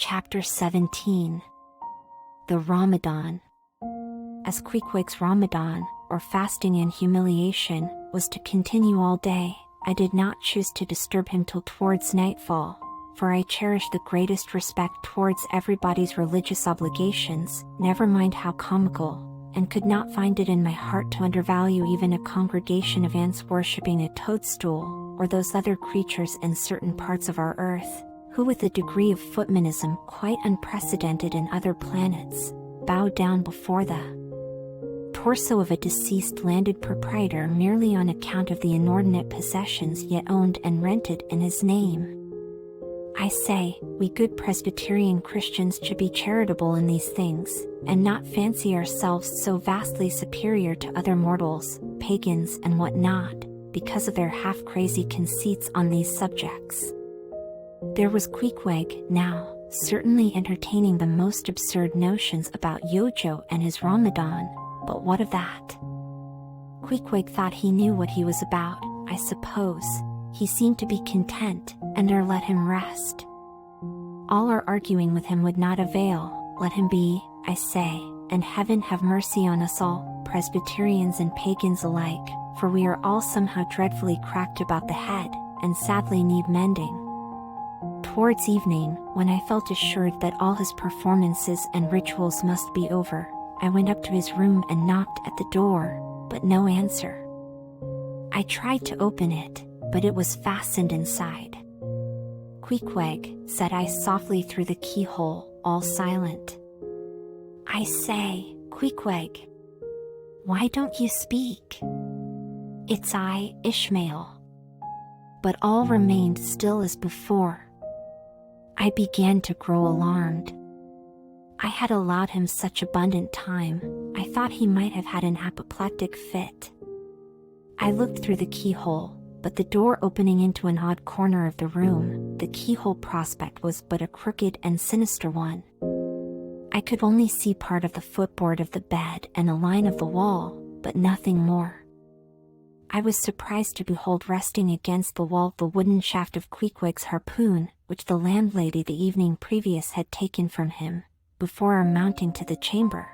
Chapter 17. The Ramadan. As Queequeg's Ramadan, or fasting in humiliation, was to continue all day, I did not choose to disturb him till towards nightfall, for I cherish the greatest respect towards everybody's religious obligations, never mind how comical, and could not find it in my heart to undervalue even a congregation of ants worshipping a toadstool, or those other creatures in certain parts of our earth, who with a degree of footmanism quite unprecedented in other planets, bow down before the torso of a deceased landed proprietor merely on account of the inordinate possessions yet owned and rented in his name. I say, we good Presbyterian Christians should be charitable in these things, and not fancy ourselves so vastly superior to other mortals, pagans and what not, because of their half-crazy conceits on these subjects. There was Queequeg, now, certainly entertaining the most absurd notions about Yojo and his Ramadan, but what of that? Queequeg thought he knew what he was about, I suppose. He seemed to be content, and there let him rest. All our arguing with him would not avail. Let him be, I say, and heaven have mercy on us all, Presbyterians and pagans alike, for we are all somehow dreadfully cracked about the head, and sadly need mending. Towards evening, when I felt assured that all his performances and rituals must be over, I went up to his room and knocked at the door, but no answer. I tried to open it, but it was fastened inside. Queequeg, said I softly through the keyhole, all silent. I say, Queequeg, why don't you speak? It's I, Ishmael. But all remained still as before. I began to grow alarmed. I had allowed him such abundant time, I thought he might have had an apoplectic fit. I looked through the keyhole, but the door opening into an odd corner of the room, the keyhole prospect was but a crooked and sinister one. I could only see part of the footboard of the bed and a line of the wall, but nothing more. I was surprised to behold resting against the wall the wooden shaft of Queequeg's harpoon, which the landlady the evening previous had taken from him, before our mounting to the chamber.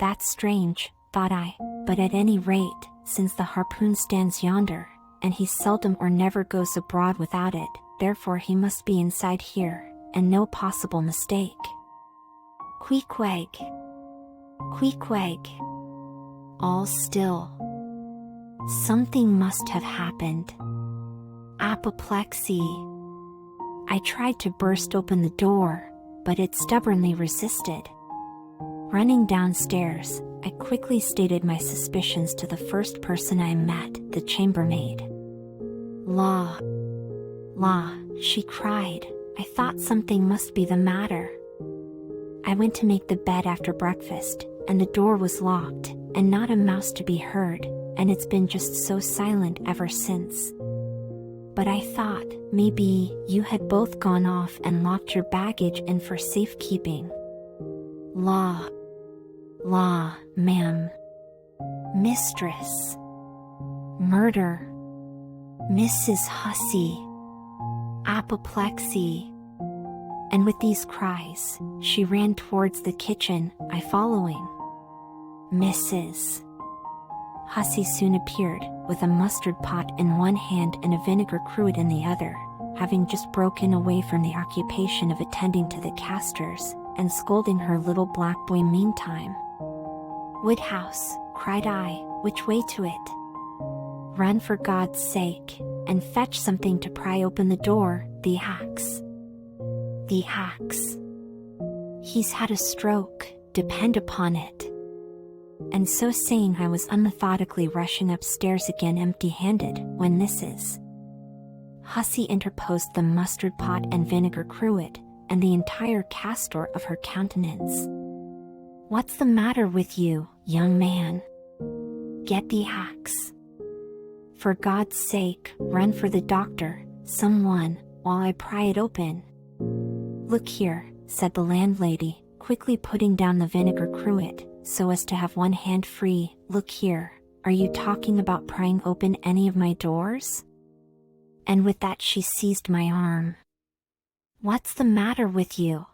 That's strange, thought I, but at any rate, since the harpoon stands yonder, and he seldom or never goes abroad without it, therefore he must be inside here, and no possible mistake. Queequeg! Queequeg! All still. Something must have happened. Apoplexy. I tried to burst open the door, but it stubbornly resisted. Running downstairs, I quickly stated my suspicions to the first person I met, the chambermaid. La! La! She cried. I thought something must be the matter. I went to make the bed after breakfast, and the door was locked, and not a mouse to be heard, and it's been just so silent ever since. But I thought, maybe, you had both gone off and locked your baggage in for safekeeping. La! La, ma'am. Mistress. Murder. Mrs. Hussey. Apoplexy. And with these cries, she ran towards the kitchen, I following. Mrs. Hussey soon appeared, with a mustard pot in one hand and a vinegar cruet in the other, having just broken away from the occupation of attending to the castors, and scolding her little black boy meantime. Woodhouse, cried I, which way to it? Run for God's sake, and fetch something to pry open the door, the axe. The axe. He's had a stroke, depend upon it. And so saying I was unmethodically rushing upstairs again empty-handed, when Mrs. Hussey interposed the mustard pot and vinegar cruet, and the entire castor of her countenance. What's the matter with you, young man? Get the axe. For God's sake, run for the doctor, someone, while I pry it open. Look here, said the landlady, quickly putting down the vinegar cruet, so as to have one hand free. Look here, are you talking about prying open any of my doors? And with that she seized my arm. What's the matter with you?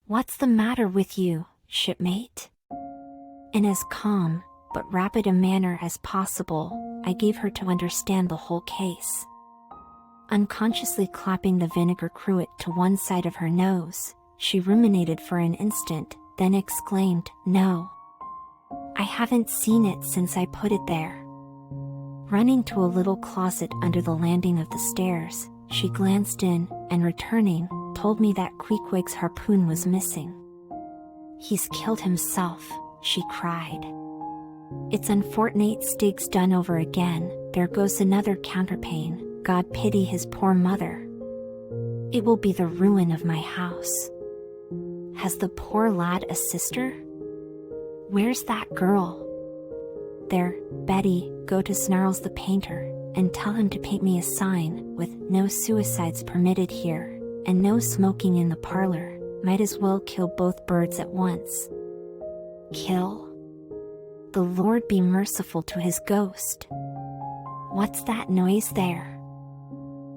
What's the matter with you, shipmate? In as calm, but rapid a manner as possible, I gave her to understand the whole case. Unconsciously clapping the vinegar cruet to one side of her nose, she ruminated for an instant, then exclaimed, "No. I haven't seen it since I put it there." Running to a little closet under the landing of the stairs, she glanced in, and returning, told me that Queequeg's harpoon was missing. "He's killed himself," she cried. "It's unfortunate Stig's done over again, there goes another counterpane, God pity his poor mother. It will be the ruin of my house. Has the poor lad a sister? Where's that girl? There, Betty, go to Snarls the painter, and tell him to paint me a sign, with 'No suicides permitted here,' and 'No smoking in the parlor.' Might as well kill both birds at once." "Kill? The Lord be merciful to his ghost. What's that noise there?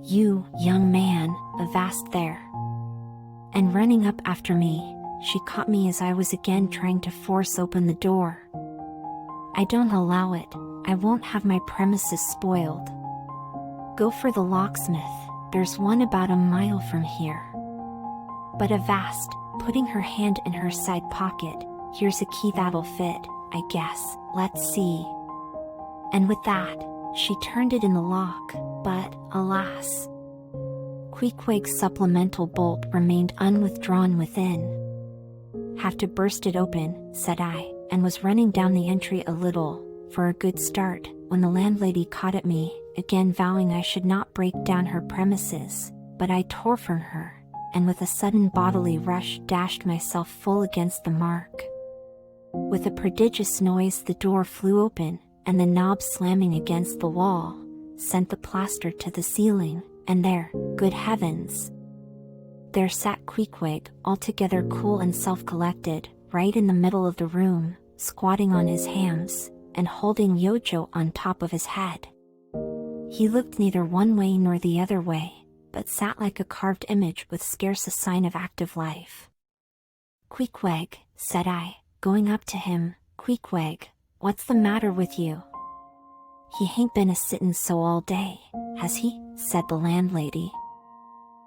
You, young man, avast there." And running up after me, she caught me as I was again trying to force open the door. "I don't allow it, I won't have my premises spoiled. Go for the locksmith, there's one about a mile from here." But avast, putting her hand in her side pocket, "Here's a key that'll fit, I guess, let's see." And with that, she turned it in the lock, but, alas, Queequeg's supplemental bolt remained unwithdrawn within. "Have to burst it open," said I, and was running down the entry a little, for a good start, when the landlady caught at me, again vowing I should not break down her premises, but I tore from her, and with a sudden bodily rush dashed myself full against the mark. With a prodigious noise the door flew open, and the knob slamming against the wall, sent the plaster to the ceiling, and there, good heavens! There sat Queequeg, altogether cool and self-collected, right in the middle of the room, squatting on his hams, and holding Yojo on top of his head. He looked neither one way nor the other way, but sat like a carved image with scarce a sign of active life. "Queequeg," said I, going up to him, "Queequeg, what's the matter with you?" "He hain't been a-sittin' so all day, has he?" said the landlady.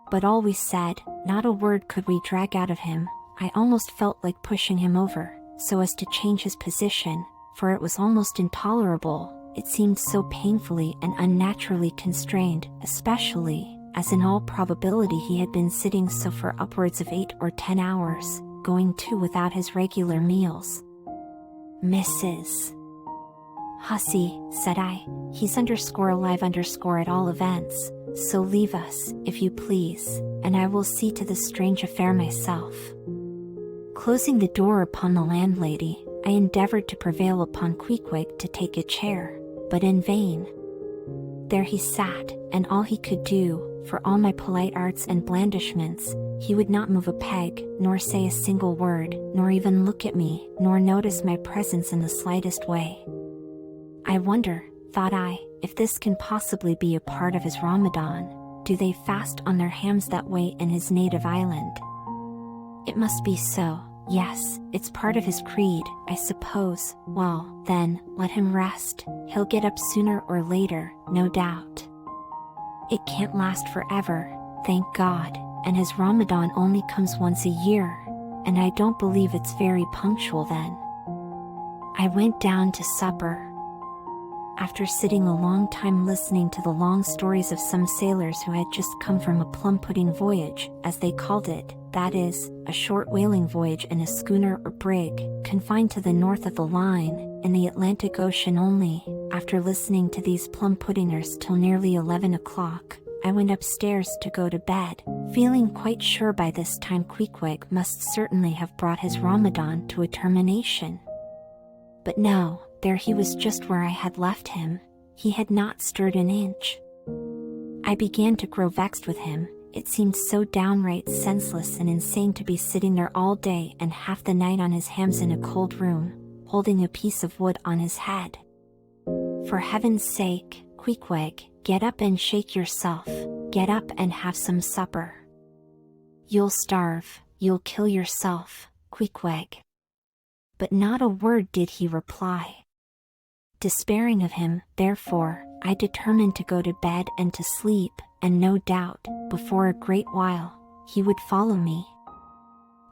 But all we said, not a word could we drag out of him. I almost felt like pushing him over, so as to change his position, for it was almost intolerable. It seemed so painfully and unnaturally constrained, especially, as in all probability he had been sitting so for upwards of 8 or 10 hours, going too without his regular meals. "Mrs. Hussy," said I, "he's _alive_ at all events, so leave us, if you please, and I will see to this strange affair myself." Closing the door upon the landlady, I endeavored to prevail upon Queequeg to take a chair, but in vain. There he sat, and all he could do, for all my polite arts and blandishments, he would not move a peg, nor say a single word, nor even look at me, nor notice my presence in the slightest way. I wonder, thought I, if this can possibly be a part of his Ramadan. Do they fast on their hams that way in his native island? It must be so. Yes, it's part of his creed, I suppose. Well, then, let him rest. He'll get up sooner or later, no doubt. It can't last forever, thank God, and his Ramadan only comes once a year, and I don't believe it's very punctual then. I went down to supper. After sitting a long time listening to the long stories of some sailors who had just come from a plum-pudding voyage, as they called it, that is, a short whaling voyage in a schooner or brig, confined to the north of the line, in the Atlantic Ocean only, after listening to these plum-puddingers till nearly 11 o'clock, I went upstairs to go to bed, feeling quite sure by this time Queequeg must certainly have brought his Ramadan to a termination. But no, there he was just where I had left him. He had not stirred an inch. I began to grow vexed with him. It seemed so downright senseless and insane to be sitting there all day and half the night on his hams in a cold room, holding a piece of wood on his head. For heaven's sake, Queequeg, get up and shake yourself. Get up and have some supper. "You'll starve, you'll kill yourself, Queequeg." But not a word did he reply. Despairing of him, therefore, I determined to go to bed and to sleep, and no doubt, before a great while, he would follow me.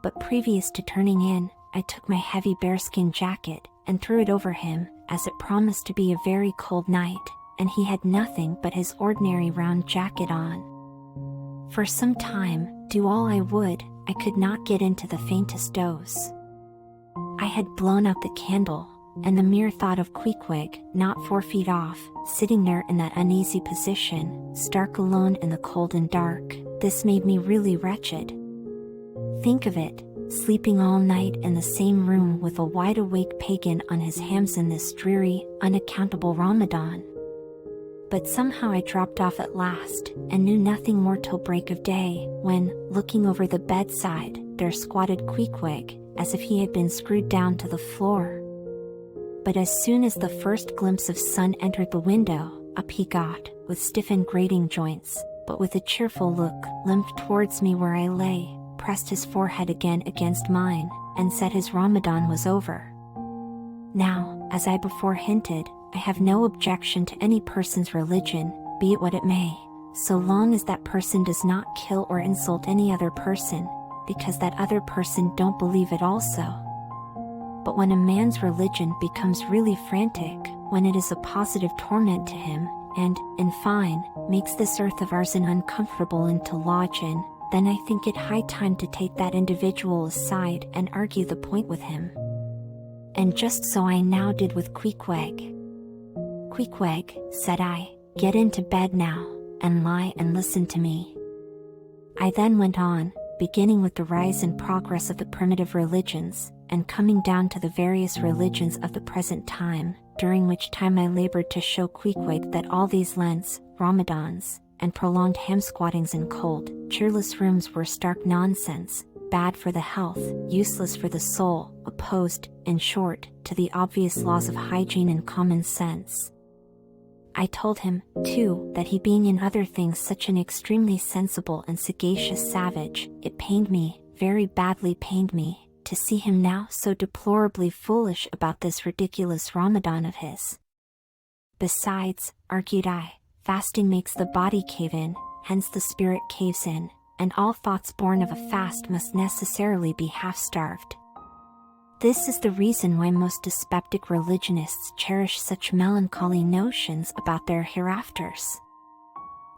But previous to turning in, I took my heavy bearskin jacket and threw it over him, as it promised to be a very cold night, and he had nothing but his ordinary round jacket on. For some time, do all I would, I could not get into the faintest doze. I had blown out the candle, and the mere thought of Queequeg, not 4 feet off, sitting there in that uneasy position, stark alone in the cold and dark, this made me really wretched. Think of it, sleeping all night in the same room with a wide-awake pagan on his hams in this dreary, unaccountable Ramadan. But somehow I dropped off at last, and knew nothing more till break of day, when, looking over the bedside, there squatted Queequeg, as if he had been screwed down to the floor. But as soon as the first glimpse of sun entered the window, up he got, with stiff and grating joints, but with a cheerful look, limped towards me where I lay, pressed his forehead again against mine, and said his Ramadan was over. Now, as I before hinted, I have no objection to any person's religion, be it what it may, so long as that person does not kill or insult any other person, because that other person don't believe it also. But when a man's religion becomes really frantic, when it is a positive torment to him, and, in fine, makes this earth of ours an uncomfortable inn to lodge in, then I think it high time to take that individual aside and argue the point with him. And just so I now did with Queequeg. "Queequeg," said I, "get into bed now, and lie and listen to me." I then went on, beginning with the rise and progress of the primitive religions, and coming down to the various religions of the present time, during which time I labored to show Queequeg that all these Lents, Ramadans, and prolonged ham-squattings in cold, cheerless rooms were stark nonsense, bad for the health, useless for the soul, opposed, in short, to the obvious laws of hygiene and common sense. I told him, too, that he being in other things such an extremely sensible and sagacious savage, it pained me, very badly pained me, to see him now so deplorably foolish about this ridiculous Ramadan of his. Besides, argued I, fasting makes the body cave in, hence the spirit caves in, and all thoughts born of a fast must necessarily be half-starved. This is the reason why most dyspeptic religionists cherish such melancholy notions about their hereafters.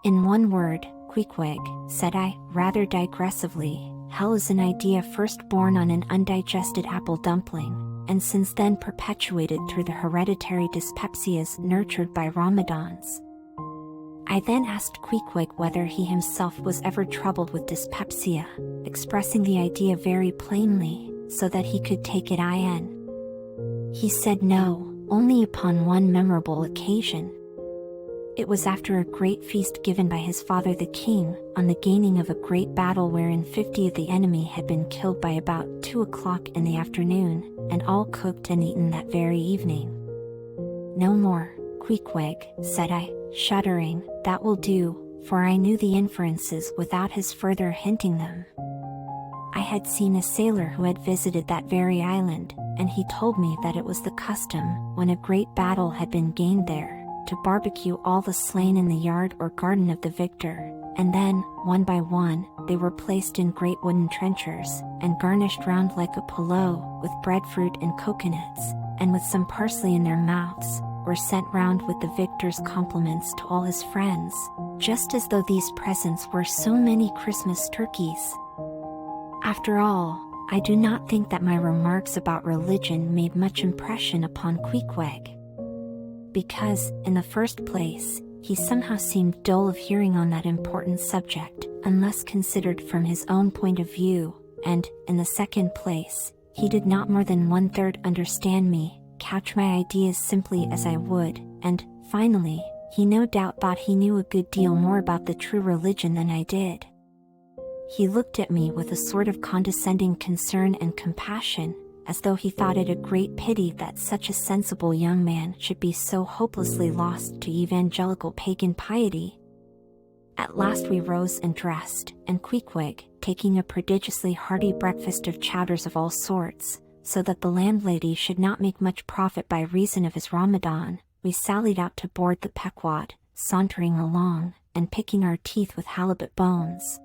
In one word, Queequeg, said I, rather digressively, hell is an idea first born on an undigested apple dumpling, and since then perpetuated through the hereditary dyspepsias nurtured by Ramadans. I then asked Queequeg whether he himself was ever troubled with dyspepsia, expressing the idea very plainly, so that he could take it in. He said no, only upon one memorable occasion. It was after a great feast given by his father the king, on the gaining of a great battle wherein 50 of the enemy had been killed by about 2 o'clock in the afternoon, and all cooked and eaten that very evening. No more, Queequeg, said I, shuddering, that will do, for I knew the inferences without his further hinting them. I had seen a sailor who had visited that very island, and he told me that it was the custom, when a great battle had been gained there, to barbecue all the slain in the yard or garden of the victor, and then, one by one, they were placed in great wooden trenchers, and garnished round like a pillow, with breadfruit and coconuts, and with some parsley in their mouths, were sent round with the victor's compliments to all his friends, just as though these presents were so many Christmas turkeys. After all, I do not think that my remarks about religion made much impression upon Queequeg. Because, in the first place, he somehow seemed dull of hearing on that important subject, unless considered from his own point of view, and, in the second place, he did not more than 1/3 understand me, couch my ideas simply as I would, and, finally, he no doubt thought he knew a good deal more about the true religion than I did. He looked at me with a sort of condescending concern and compassion, as though he thought it a great pity that such a sensible young man should be so hopelessly lost to evangelical pagan piety. At last we rose and dressed, and Queequeg, taking a prodigiously hearty breakfast of chowders of all sorts, so that the landlady should not make much profit by reason of his Ramadan, we sallied out to board the Pequod, sauntering along, and picking our teeth with halibut bones.